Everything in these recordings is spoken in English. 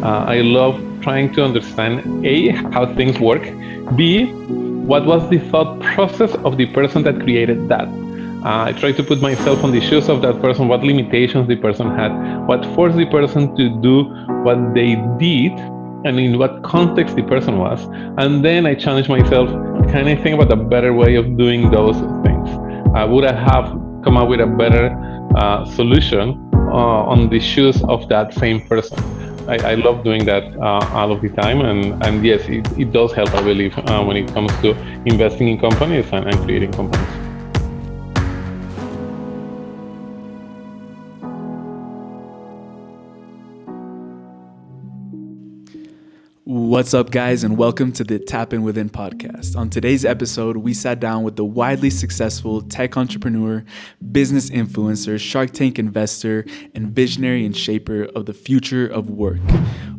I love trying to understand A, how things work, B, what was the thought process of the person that created that. I try to put myself on the shoes of that person, what limitations the person had, what forced the person to do what they did, and in what context the person was. And then I challenge myself, can I think about a better way of doing those things? Would I have come up with a better solution on the shoes of that same person? I love doing that all of the time, and yes, it does help, I believe, when it comes to investing in companies and creating companies. What's up, guys, and welcome to the Tap In Within podcast. On today's episode, we sat down with the widely successful tech entrepreneur, business influencer, Shark Tank investor, and visionary and shaper of the future of work.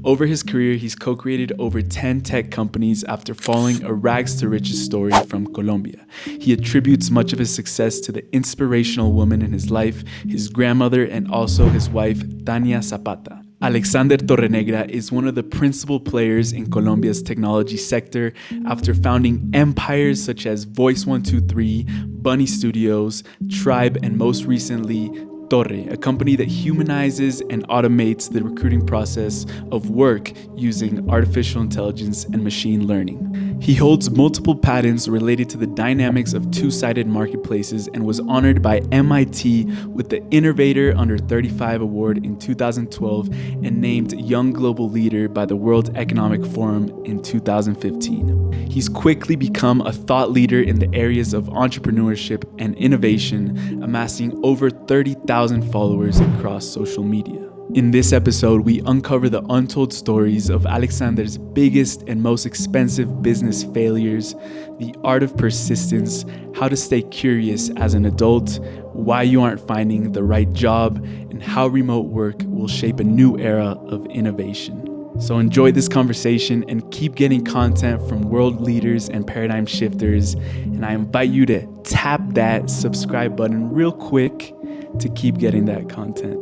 Over his career, he's co-created over 10 tech companies after following a rags to riches story from Colombia. He attributes much of his success to the inspirational woman in his life, his grandmother, and also his wife, Tania Zapata. Alexander Torrenegra is one of the principal players in Colombia's technology sector after founding empires such as Voice 123, Bunny Studios, Tribe, and most recently, Torre, a company that humanizes and automates the recruiting process of work using artificial intelligence and machine learning. He holds multiple patents related to the dynamics of two-sided marketplaces and was honored by MIT with the Innovator Under 35 award in 2012 and named Young Global Leader by the World Economic Forum in 2015. He's quickly become a thought leader in the areas of entrepreneurship and innovation, amassing over 30,000 followers across social media. In this episode, we uncover the untold stories of Alexander's biggest and most expensive business failures, the art of persistence, how to stay curious as an adult, why you aren't finding the right job, and how remote work will shape a new era of innovation. So enjoy this conversation and keep getting content from world leaders and paradigm shifters. And I invite you to tap that subscribe button real quick to keep getting that content.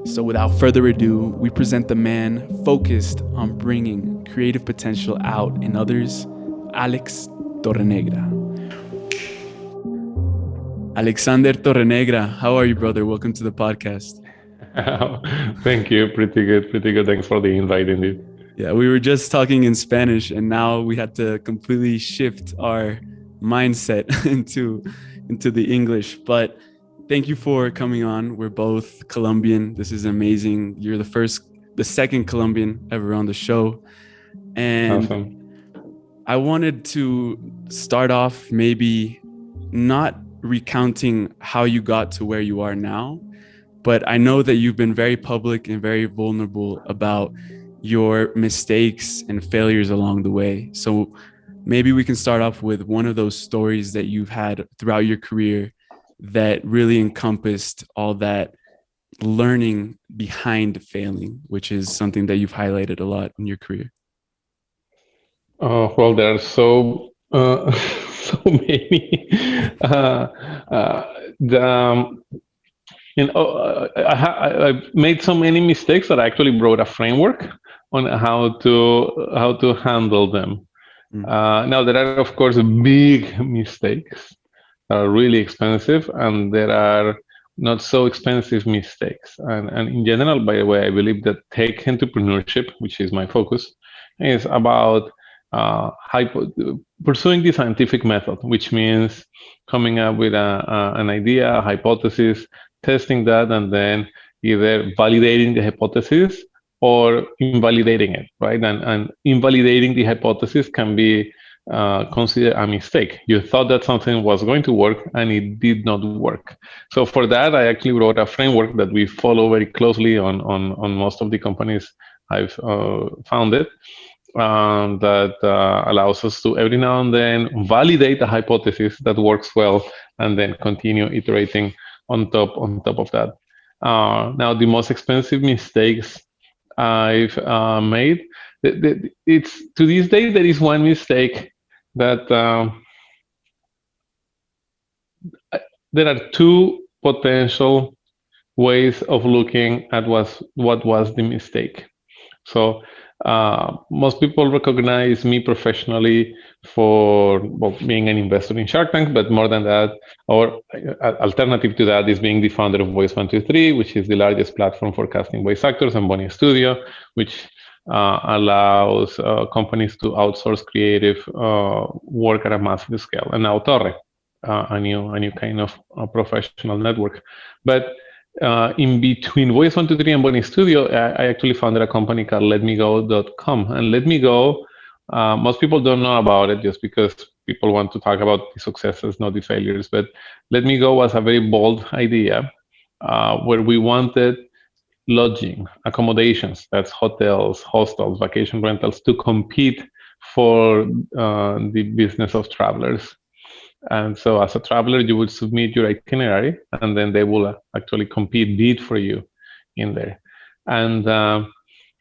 So without further ado, we present the man focused on bringing creative potential out in others, Alex Torrenegra. Alexander Torrenegra, how are you, brother? Welcome to the podcast. Thank you. Pretty good. Pretty good. Thanks for the invite, indeed. Yeah, we were just talking in Spanish, and now we had to completely shift our mindset into the English. But thank you for coming on. We're both Colombian. This is amazing. You're the second Colombian ever on the show. And Awesome. I wanted to start off maybe not recounting how you got to where you are now, but I know that you've been very public and very vulnerable about your mistakes and failures along the way. So maybe we can start off with one of those stories that you've had throughout your career that really encompassed all that learning behind failing, which is something that you've highlighted a lot in your career. Well, there are so many. Uh, the I've made so many mistakes that I actually wrote a framework on how to handle them. Now there are, of course, big mistakes that are really expensive, and there are not so expensive mistakes. And in general, by the way, I believe that tech entrepreneurship, which is my focus, is about pursuing the scientific method, which means coming up with an idea, a hypothesis, testing that, and then either validating the hypothesis or invalidating it, right? And invalidating the hypothesis can be considered a mistake. You thought that something was going to work and it did not work. So for that, I actually wrote a framework that we follow very closely on most of the companies I've founded. That allows us to every now and then validate a hypothesis that works well, and then continue iterating on top of that. Now, the most expensive mistakes I've made. It's to this day there is one mistake that there are two potential ways of looking at what was the mistake. So most people recognize me professionally for being an investor in Shark Tank, but more than that, or alternative to that is being the founder of Voice 123, which is the largest platform for casting voice actors, and Bonnie Studio, which allows companies to outsource creative work at a massive scale. And now Torre, a new kind of professional network. But in between Voice 123 and Bonnie Studio, I actually founded a company called LetMeGo.com. And Let Me Go, most people don't know about it just because people want to talk about the successes, not the failures. But Let Me Go was a very bold idea where we wanted lodging, accommodations, that's hotels, hostels, vacation rentals, to compete for the business of travelers. And so as a traveler, you would submit your itinerary, and then they will actually bid for you in there. And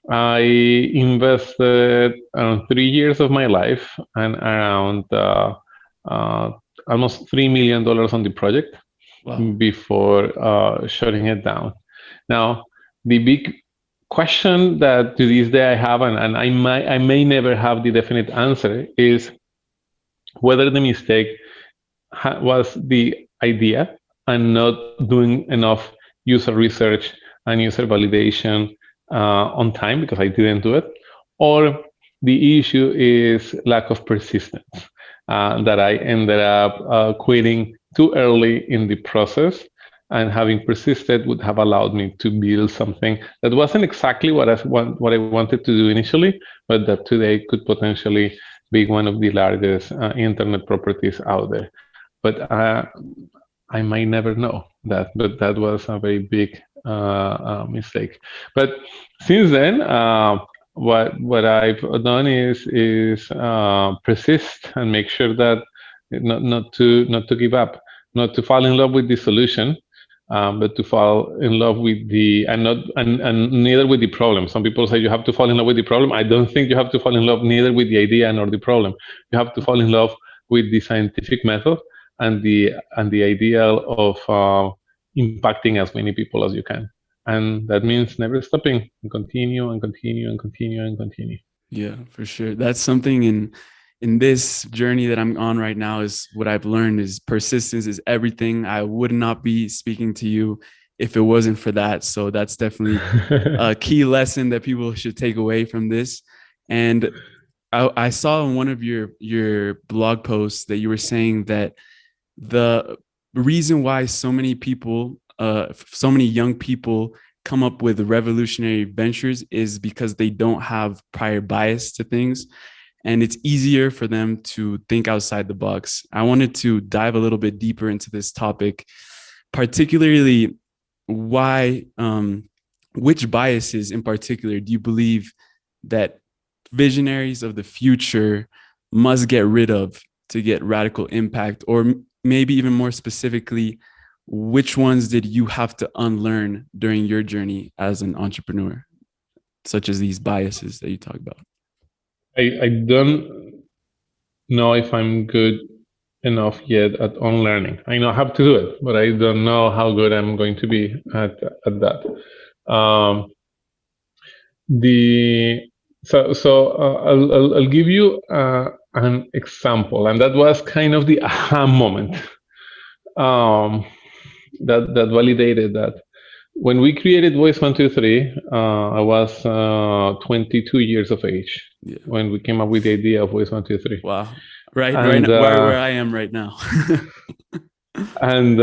I invested around 3 years of my life and around almost $3 million on the project. Wow. Before shutting it down. Now, the big question that to this day I have, and I may never have the definite answer, is whether the mistake was the idea and not doing enough user research and user validation on time, because I didn't do it, or the issue is lack of persistence, that I ended up quitting too early in the process, and having persisted would have allowed me to build something that wasn't exactly what I wanted to do initially, but that today could potentially be one of the largest internet properties out there. But I might never know that. But that was a very big mistake. But since then, what I've done is persist and make sure that not to give up, not to fall in love with the solution, but to fall in love with and neither with the problem. Some people say you have to fall in love with the problem. I don't think you have to fall in love neither with the idea nor the problem. You have to fall in love with the scientific method and the ideal of impacting as many people as you can. And that means never stopping, and continue and continue and continue and continue. Yeah, for sure. That's something in this journey that I'm on right now, is what I've learned is persistence is everything. I would not be speaking to you if it wasn't for that. So that's definitely a key lesson that people should take away from this. And I saw in one of your blog posts that you were saying that the reason why so many people, so many young people come up with revolutionary ventures is because they don't have prior bias to things, and it's easier for them to think outside the box. I wanted to dive a little bit deeper into this topic, particularly why, which biases in particular do you believe that visionaries of the future must get rid of to get radical impact? Or maybe even more specifically, which ones did you have to unlearn during your journey as an entrepreneur, such as these biases that you talk about? I don't know if I'm good enough yet at unlearning. I know how to do it, but I don't know how good I'm going to be at that. I'll give you an example, and that was kind of the aha moment that validated that. When we created Voice 123, I was 22 years of age when we came up with the idea of Voice 123. Wow. Right now, where I am right now. And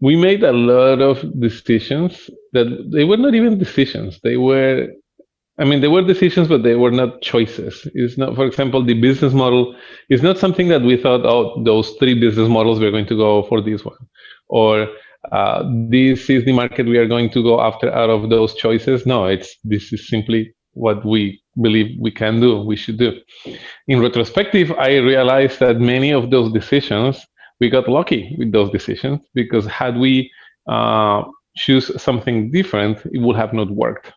we made a lot of decisions that they were not even decisions. They were decisions, but they were not choices. It's not, for example, the business model is not something that we thought, oh, those 3 business models, we're going to go for this one. Or this is the market we are going to go after out of those choices. No, this is simply what we believe we can do, we should do. In retrospective, I realized that many of those decisions, we got lucky with those decisions, because had we choose something different, it would have not worked.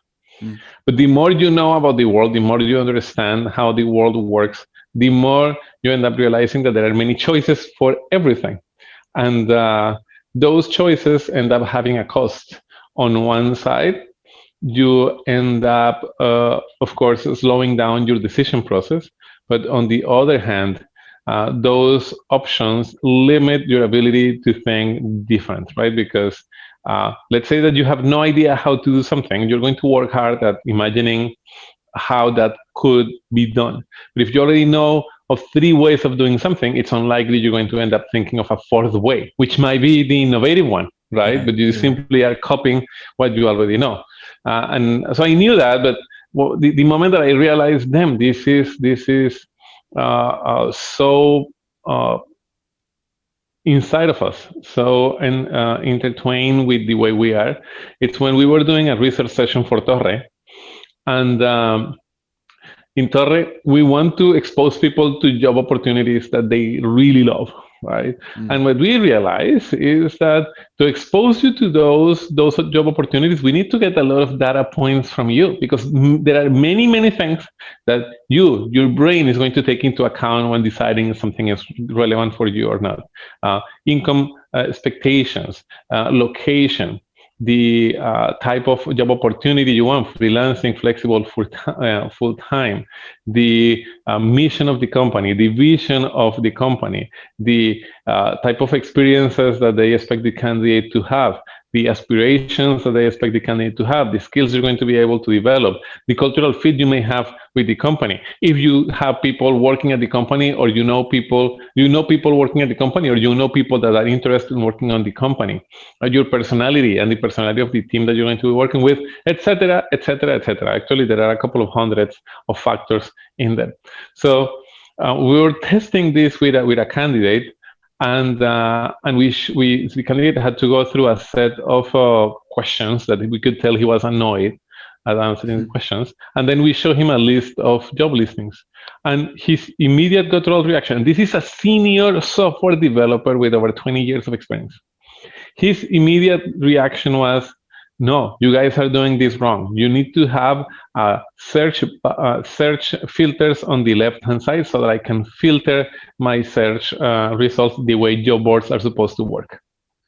But the more you know about the world, the more you understand how the world works, the more you end up realizing that there are many choices for everything. And those choices end up having a cost on one side you end up, of course, slowing down your decision process. But on the other hand, those options limit your ability to think different, right? Because let's say that you have no idea how to do something, you're going to work hard at imagining how that could be done. But if you already know of three ways of doing something, it's unlikely you're going to end up thinking of a fourth way, which might be the innovative one, right? Yeah, But you yeah. simply are copying what you already know. And so I knew that, but the moment that I realized, damn, this is so inside of us, so and intertwined with the way we are. It's when we were doing a research session for Torre, and in Torre, we want to expose people to job opportunities that they really love, right? Mm. And what we realize is that to expose you to those job opportunities, we need to get a lot of data points from you, because there are many things that your brain is going to take into account when deciding if something is relevant for you or not. Income expectations, location, the type of job opportunity you want, freelancing, flexible, full time, the mission of the company, the vision of the company, the type of experiences that they expect the candidate to have, the aspirations that they expect the candidate to have, the skills you're going to be able to develop, the cultural fit you may have with the company. If you have people working at the company, or you know people working at the company, or you know people that are interested in working on the company, your personality and the personality of the team that you're going to be working with, etc., etc., etc. Actually, there are a couple of hundreds of factors in there. So we were testing this with a candidate, and the candidate had to go through a set of questions that we could tell he was annoyed at answering the questions, and then we show him a list of job listings, and his immediate guttural reaction. This is a senior software developer with over 20 years of experience. His immediate reaction was, no, you guys are doing this wrong. You need to have search filters on the left hand side so that I can filter my search results the way job boards are supposed to work.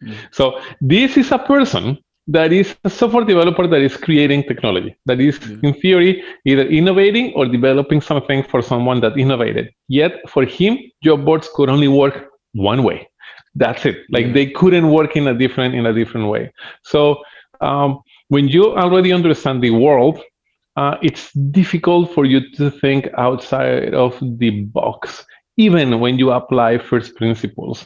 Mm. So this is a person that is a software developer that is creating technology, that is, Yeah, in theory, either innovating or developing something for someone that innovated. Yet for him, job boards could only work one way. That's it. Like, yeah, they couldn't work in a different way. So when you already understand the world, it's difficult for you to think outside of the box, even when you apply first principles.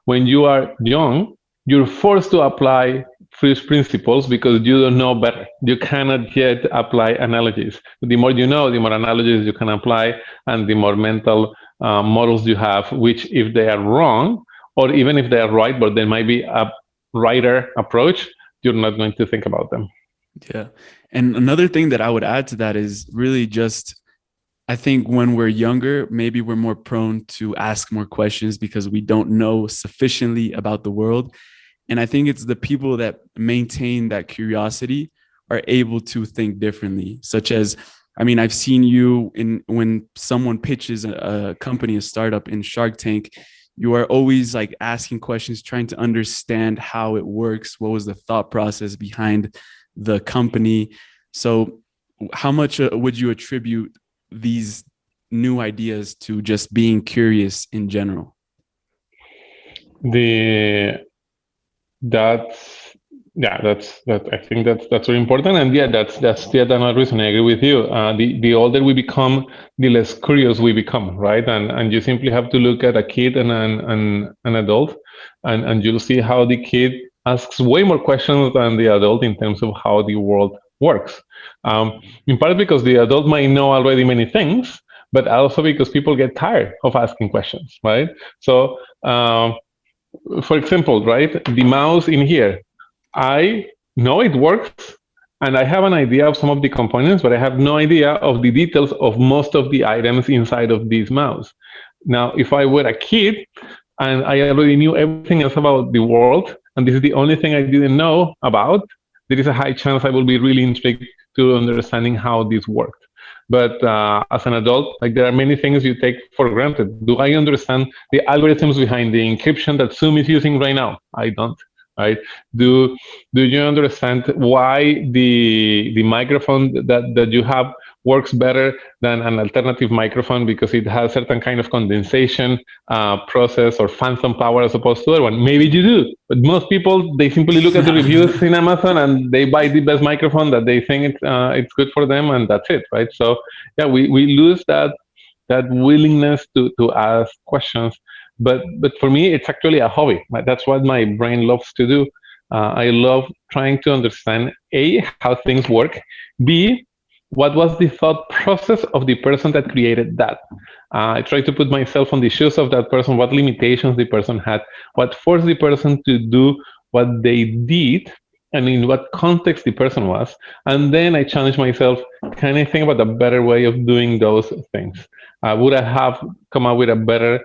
When you are young, you're forced to apply first principles because you don't know better. You cannot yet apply analogies. The more you know, the more analogies you can apply, and the more mental models you have, which, if they are wrong, or even if they are right, but there might be a righter approach, you're not going to think about them. yeah. And another thing that I would add to that is really just, I think when we're younger, maybe we're more prone to ask more questions because we don't know sufficiently about the world. And I think it's the people that maintain that curiosity are able to think differently, such as, I mean, I've seen you in when someone pitches a company, a startup in Shark Tank, you are always like asking questions, trying to understand how it works. What was the thought process behind the company? So how much would you attribute these new ideas to just being curious in general? The That's that. I think that's very important, and yeah, that's yet another reason. I agree with you. The older we become, the less curious we become, right? And you simply have to look at a kid and an adult, and you'll see how the kid asks way more questions than the adult in terms of how the world works. In part because the adult might know already many things, but also because people get tired of asking questions, right? So. For example, right, the mouse in here, I know it works, and I have an idea of some of the components, but I have no idea of the details of most of the items inside of this mouse. Now, if I were a kid and I already knew everything else about the world, and this is the only thing I didn't know about, there is a high chance I will be really intrigued to understanding how this worked. But as an adult, like, there are many things you take for granted. Do I understand the algorithms behind the encryption that Zoom is using right now? I don't. right? Do you understand why the microphone that you have works better than an alternative microphone because it has certain kind of condensation process or phantom power as opposed to other one? Maybe you do, but most people, they simply look at the reviews in Amazon and they buy the best microphone that they think it's good for them, and that's it, right? So yeah, we lose that willingness to ask questions. But for me, it's actually a hobby. That's what my brain loves to do. I love trying to understand A, how things work, B, what was the thought process of the person that created that. I try to put myself on the shoes of that person, what limitations the person had, what forced the person to do what they did, and in what context the person was. And then I challenge myself, can I think about a better way of doing those things? Would I have come up with a better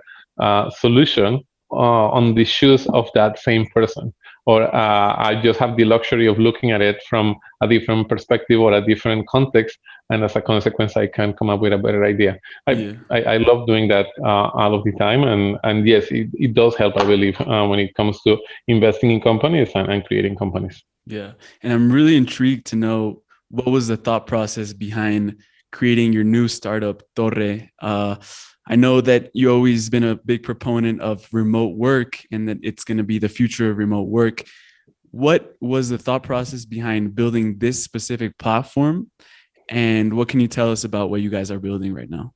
solution on the shoes of that same person? Or I just have the luxury of looking at it from a different perspective or a different context, and as a consequence, I can come up with a better idea. Yeah. I love doing that all of the time, and yes, it does help, I believe, when it comes to investing in companies and creating companies. Yeah. And I'm really intrigued to know what was the thought process behind creating your new startup, Torre. I know that you've always been a big proponent of remote work and that it's going to be the future of remote work. What was the thought process behind building this specific platform? And what can you tell us about what you guys are building right now?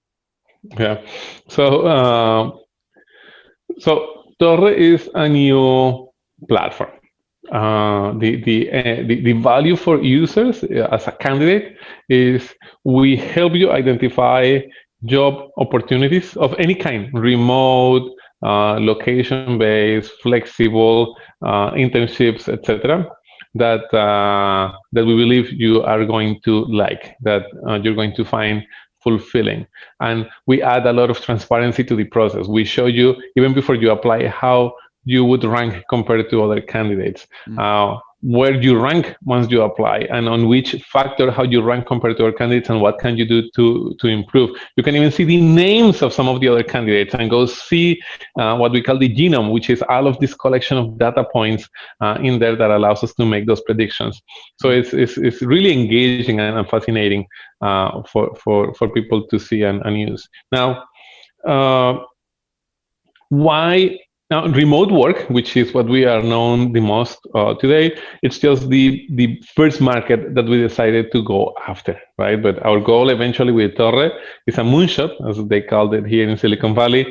Yeah. So Torre is a new platform. The value for users as a candidate is we help you identify job opportunities of any kind, remote, location-based, flexible, internships, etc. That we believe you are going to like, that you're going to find fulfilling. And we add a lot of transparency to the process. We show you, even before you apply, how you would rank compared to other candidates, where you rank once you apply, and on which factor how you rank compared to other candidates, and what can you do to improve. You can even see the names of some of the other candidates and go see what we call the genome, which is all of this collection of data points in there that allows us to make those predictions. So it's really engaging and fascinating for people to see and use. Now, why? Now, remote work, which is what we are known the most today, it's just the first market that we decided to go after, right? But our goal eventually with Torre is a moonshot, as they called it here in Silicon Valley.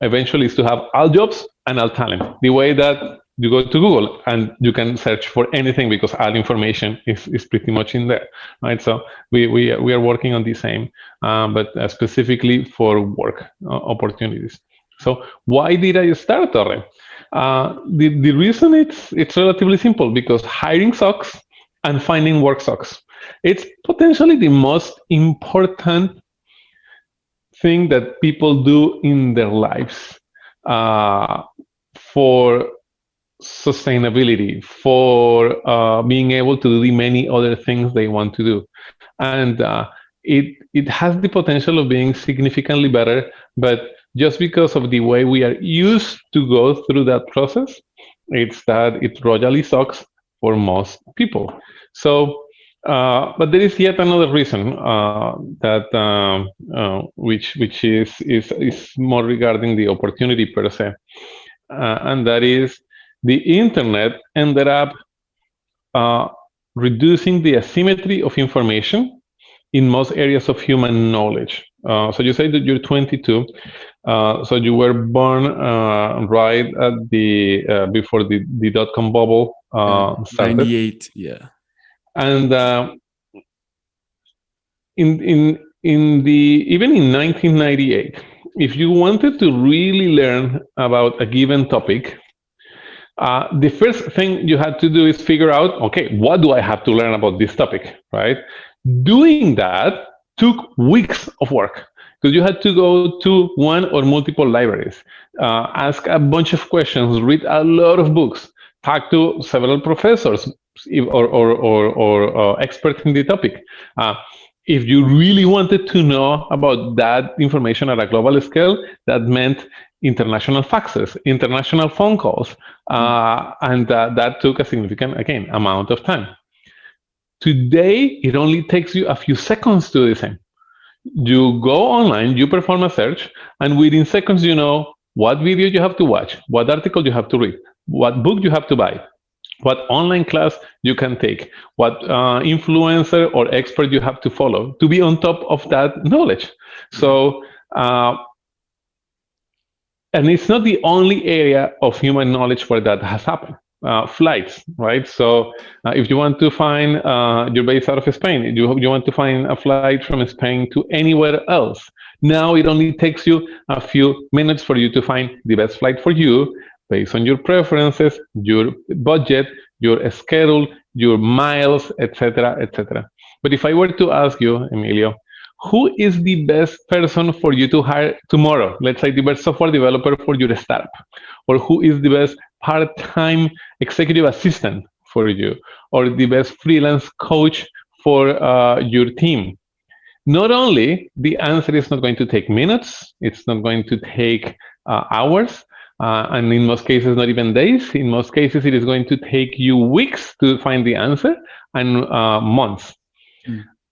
Eventually is to have all jobs and all talent. The way that you go to Google and you can search for anything because all information is pretty much in there, right? So we are working on the same, but specifically for work opportunities. So why did I start Torre? The reason it's relatively simple, because hiring sucks and finding work sucks. It's potentially the most important thing that people do in their lives for sustainability, for being able to do the many other things they want to do. And it has the potential of being significantly better, but just because of the way we are used to go through that process, it's that it royally sucks for most people. So, but there is yet another reason which is more regarding the opportunity per se, and that is the internet ended up reducing the asymmetry of information in most areas of human knowledge. So you say that you're 22, so you were born right at the before the dot-com bubble started. 98, yeah. And in the even in 1998, if you wanted to really learn about a given topic, the first thing you had to do is figure out, okay, what do I have to learn about this topic, right? Doing that took weeks of work, because you had to go to one or multiple libraries, ask a bunch of questions, read a lot of books, talk to several professors or experts in the topic, If you really wanted to know about that information at a global scale, that meant international faxes, international phone calls, and that took a significant, again, amount of time. Today, it only takes you a few seconds to do the same. You go online, you perform a search, and within seconds, you know what video you have to watch, what article you have to read, what book you have to buy, what online class you can take, what influencer or expert you have to follow to be on top of that knowledge. So, and it's not the only area of human knowledge where that has happened. Flights, right? So if you want to find, you're based out of Spain, you want to find a flight from Spain to anywhere else. Now it only takes you a few minutes for you to find the best flight for you based on your preferences, your budget, your schedule, your miles, etc., etc. But if I were to ask you, Emilio, who is the best person for you to hire tomorrow? Let's say the best software developer for your startup, or who is the best part-time executive assistant for you, or the best freelance coach for your team. Not only the answer is not going to take minutes, it's not going to take hours, and in most cases, not even days. In most cases, it is going to take you weeks to find the answer and months.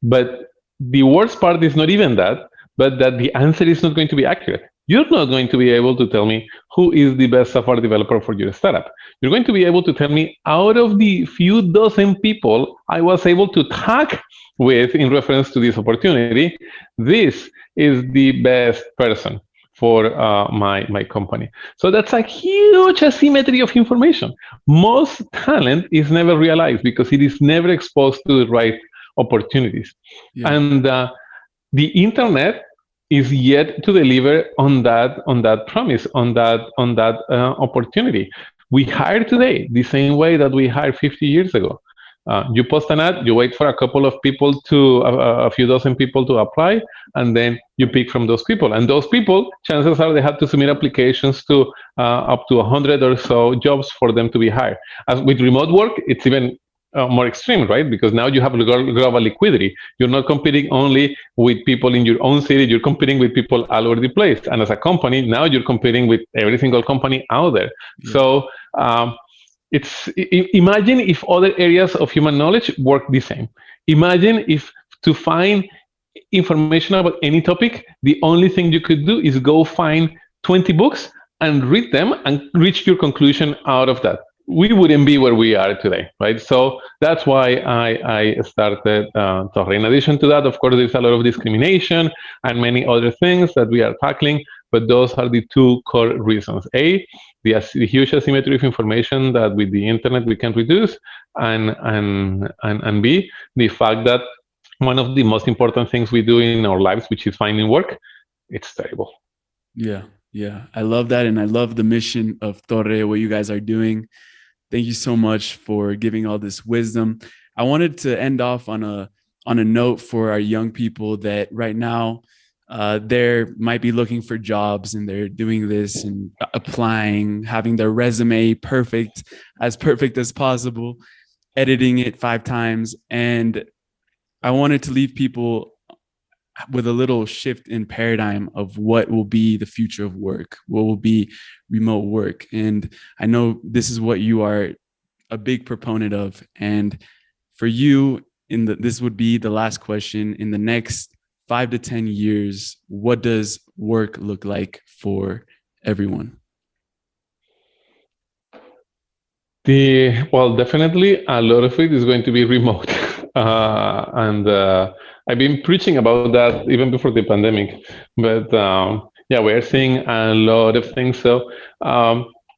But the worst part is not even that, but that the answer is not going to be accurate. You're not going to be able to tell me who is the best software developer for your startup. You're going to be able to tell me out of the few dozen people I was able to talk with in reference to this opportunity, this is the best person for my company. So that's a huge asymmetry of information. Most talent is never realized because it is never exposed to the right opportunities. Yeah. And the internet is yet to deliver on that promise, on that opportunity. We hire today the same way that we hired 50 years ago. You post an ad, you wait for a couple of people a few dozen people to apply, and then you pick from those people. And those people, chances are they have to submit applications to up to 100 or so jobs for them to be hired. As with remote work, it's even more extreme, right? Because now you have global liquidity. You're not competing only with people in your own city, you're competing with people all over the place. And as a company, now you're competing with every single company out there. Yeah. So imagine if other areas of human knowledge work the same. Imagine if to find information about any topic, the only thing you could do is go find 20 books and read them and reach your conclusion out of that. We wouldn't be where we are today, right? So that's why I started Torre. In addition to that, of course, there's a lot of discrimination and many other things that we are tackling, but those are the two core reasons. A, the huge asymmetry of information that with the internet we can reduce, and B, the fact that one of the most important things we do in our lives, which is finding work, it's terrible. Yeah, I love that, and I love the mission of Torre, what you guys are doing. Thank you so much for giving all this wisdom. I wanted to end off on a note for our young people that right now they might be looking for jobs and they're doing this and applying, having their resume perfect as possible, editing it 5 times. And I wanted to leave people with a little shift in paradigm of what will be the future of work, what will be remote work. And I know this is what you are a big proponent of. And for you, this would be the last question. In the next 5 to 10 years, what does work look like for everyone? Well, definitely a lot of it is going to be remote. And I've been preaching about that even before the pandemic. But yeah, we're seeing a lot of things. So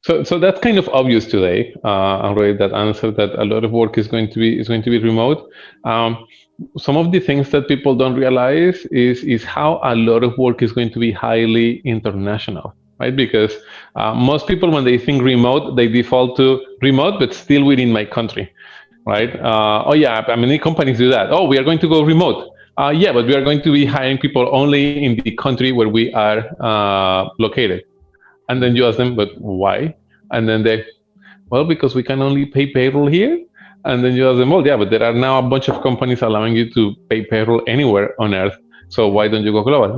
that's kind of obvious today. Already that answer that a lot of work is going to be remote. Some of the things that people don't realize is how a lot of work is going to be highly international. Right? Because most people, when they think remote, they default to remote, but still within my country, right? Oh yeah, many companies do that. Oh, we are going to go remote. Yeah, but we are going to be hiring people only in the country where we are located. And then you ask them, but why? And then they, well, because we can only pay payroll here. And then you ask them, well, yeah, but there are now a bunch of companies allowing you to pay payroll anywhere on earth. So why don't you go global?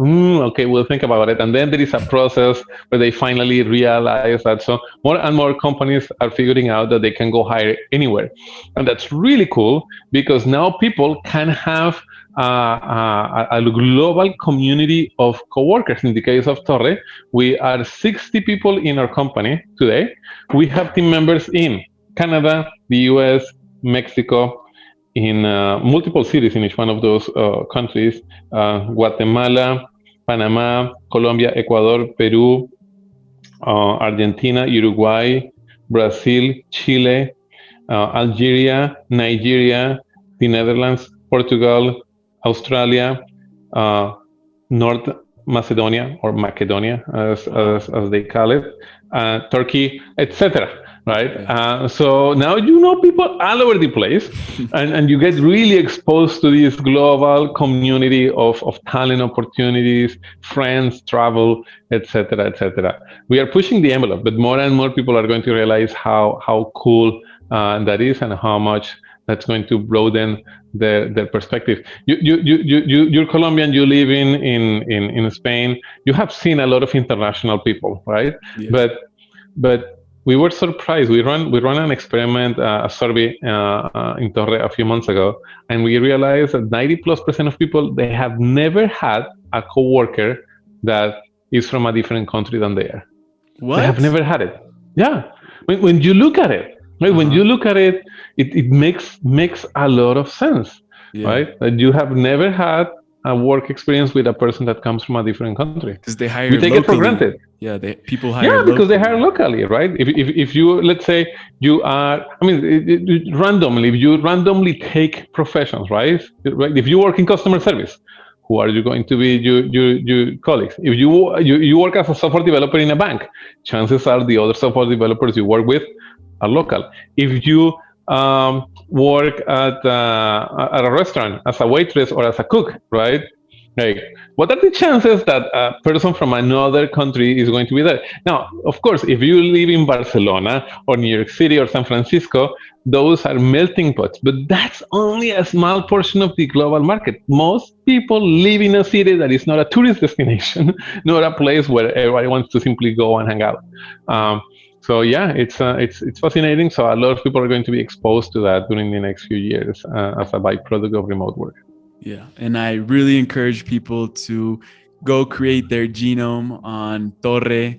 Okay, we'll think about it. And then there is a process where they finally realize that. So more and more companies are figuring out that they can go hire anywhere. And that's really cool because now people can have a global community of coworkers. In the case of Torre, we are 60 people in our company today. We have team members in Canada, the US, Mexico, in multiple cities in each one of those countries, Guatemala, Panama, Colombia, Ecuador, Peru, Argentina, Uruguay, Brazil, Chile, Algeria, Nigeria, the Netherlands, Portugal, Australia, North Macedonia or Macedonia, as they call it, Turkey, etc. Right? So now you know people all over the place, and you get really exposed to this global community of talent opportunities, friends, travel, etc., etc. We are pushing the envelope, but more and more people are going to realize how cool that is and how much that's going to broaden their perspective. You're Colombian. You live in Spain. You have seen a lot of international people, right? Yes. But we were surprised. We run an experiment, a survey in Torre a few months ago, and we realized that 90+% of people, they have never had a coworker that is from a different country than they are. What? They have never had it. Yeah. When you look at it, right? When you look at it, it makes a lot of sense, right? That you have never had a work experience with a person that comes from a different country. Because they hire we take locally. it for granted. Yeah, people hire. Yeah, because they hire locally, right? If you, let's say you are, I mean, randomly, if you randomly take professions, right? If you work in customer service, who are you going to be your colleagues? If you work as a software developer in a bank, chances are the other software developers you work with are local. If you work at a restaurant as a waitress or as a cook, right? Like, what are the chances that a person from another country is going to be there? Now, of course, if you live in Barcelona or New York City or San Francisco, those are melting pots, but that's only a small portion of the global market. Most people live in a city that is not a tourist destination, not a place where everybody wants to simply go and hang out. So yeah, it's fascinating. So a lot of people are going to be exposed to that during the next few years as a byproduct of remote work. Yeah, and I really encourage people to go create their genome on Torre.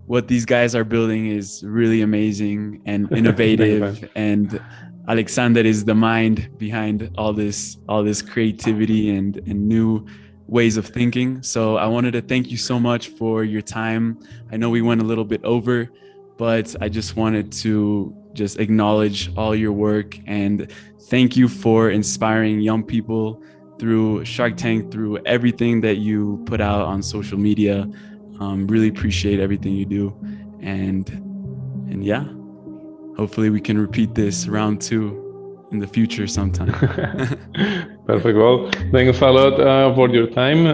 What these guys are building is really amazing and innovative. And Alexander is the mind behind all this creativity and new ways of thinking. So I wanted to thank you so much for your time. I know we went a little bit over, but I just wanted to just acknowledge all your work and thank you for inspiring young people through Shark Tank, through everything that you put out on social media. Really appreciate everything you do. And yeah, hopefully we can repeat this round 2 in the future sometime. Perfect. Well, thanks a lot for your time,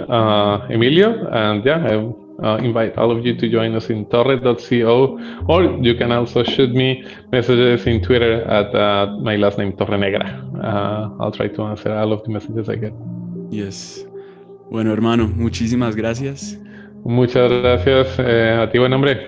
Emilio. And yeah, I invite all of you to join us in torre.co, or you can also shoot me messages in Twitter at my last name, Torrenegra. I'll try to answer all of the messages I get. Yes. Bueno, hermano, muchísimas gracias. Muchas gracias a ti, buen hombre.